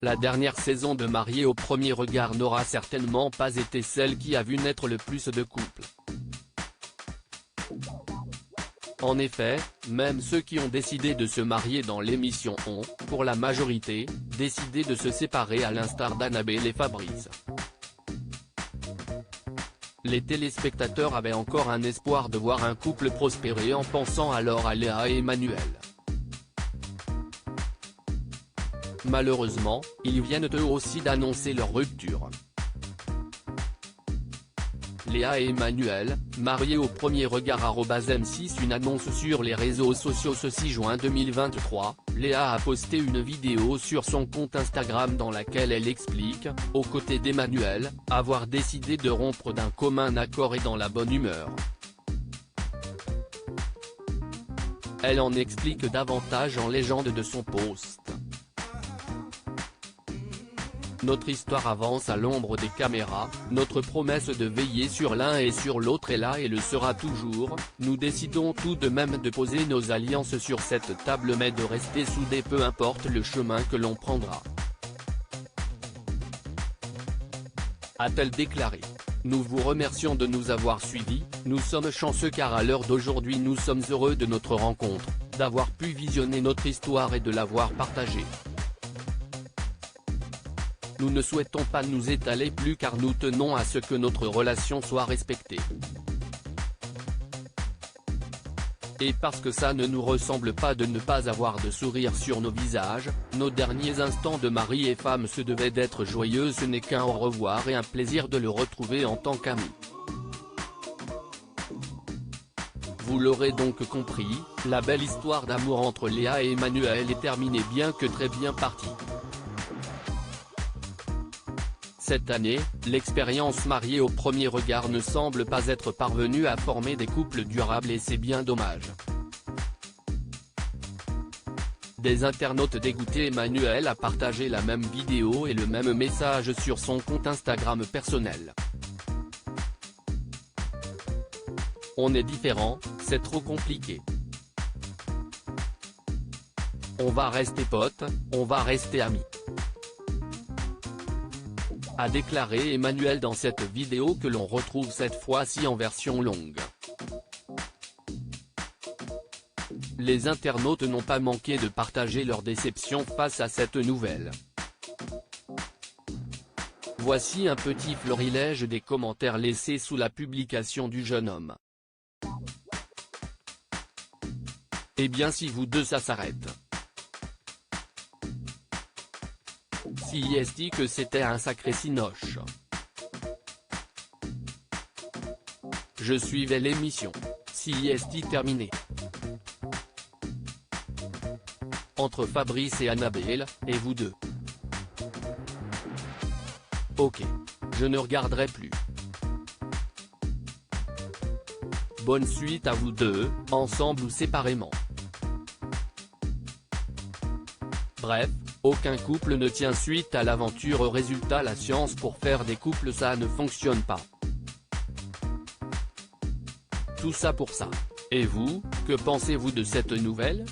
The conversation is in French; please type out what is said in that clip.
La dernière saison de Mariés au premier regard n'aura certainement pas été celle qui a vu naître le plus de couples. En effet, même ceux qui ont décidé de se marier dans l'émission ont, pour la majorité, décidé de se séparer à l'instar d'Annabelle et Fabrice. Les téléspectateurs avaient encore un espoir de voir un couple prospérer en pensant alors à Léa et Emmanuel. Malheureusement, ils viennent eux aussi d'annoncer leur rupture. Léa et Emmanuel, mariés au premier regard @M6 Une annonce sur les réseaux sociaux ce 6 juin 2023, Léa a posté une vidéo sur son compte Instagram dans laquelle elle explique, aux côtés d'Emmanuel, avoir décidé de rompre d'un commun accord et dans la bonne humeur. Elle en explique davantage en légende de son post. Notre histoire avance à l'ombre des caméras, notre promesse de veiller sur l'un et sur l'autre est là et le sera toujours, nous décidons tout de même de poser nos alliances sur cette table mais de rester soudés peu importe le chemin que l'on prendra. A-t-elle déclaré. Nous vous remercions de nous avoir suivis, nous sommes chanceux car à l'heure d'aujourd'hui nous sommes heureux de notre rencontre, d'avoir pu visionner notre histoire et de l'avoir partagée. Nous ne souhaitons pas nous étaler plus car nous tenons à ce que notre relation soit respectée. Et parce que ça ne nous ressemble pas de ne pas avoir de sourire sur nos visages, nos derniers instants de mari et femme se devaient d'être joyeux. Ce n'est qu'un au revoir et un plaisir de le retrouver en tant qu'ami. Vous l'aurez donc compris, la belle histoire d'amour entre Léa et Emmanuel est terminée bien que très bien partie. Cette année, l'expérience Mariés au premier regard ne semble pas être parvenue à former des couples durables et c'est bien dommage. Des internautes dégoûtés. Emmanuel a partagé la même vidéo et le même message sur son compte Instagram personnel. On est différent, c'est trop compliqué. On va rester potes, on va rester amis. A déclaré Emmanuel dans cette vidéo que l'on retrouve cette fois-ci en version longue. Les internautes n'ont pas manqué de partager leur déception face à cette nouvelle. Voici un petit florilège des commentaires laissés sous la publication du jeune homme. Eh bien si vous deux ça s'arrête. Si est dit que c'était un sacré cinoche. Je suivais l'émission. Si est dit terminé. Entre Fabrice et Annabelle, et vous deux. Ok. Je ne regarderai plus. Bonne suite à vous deux, ensemble ou séparément. Bref, aucun couple ne tient suite à l'aventure. Résultat, la science pour faire des couples ça ne fonctionne pas. Tout ça pour ça. Et vous, que pensez-vous de cette nouvelle ?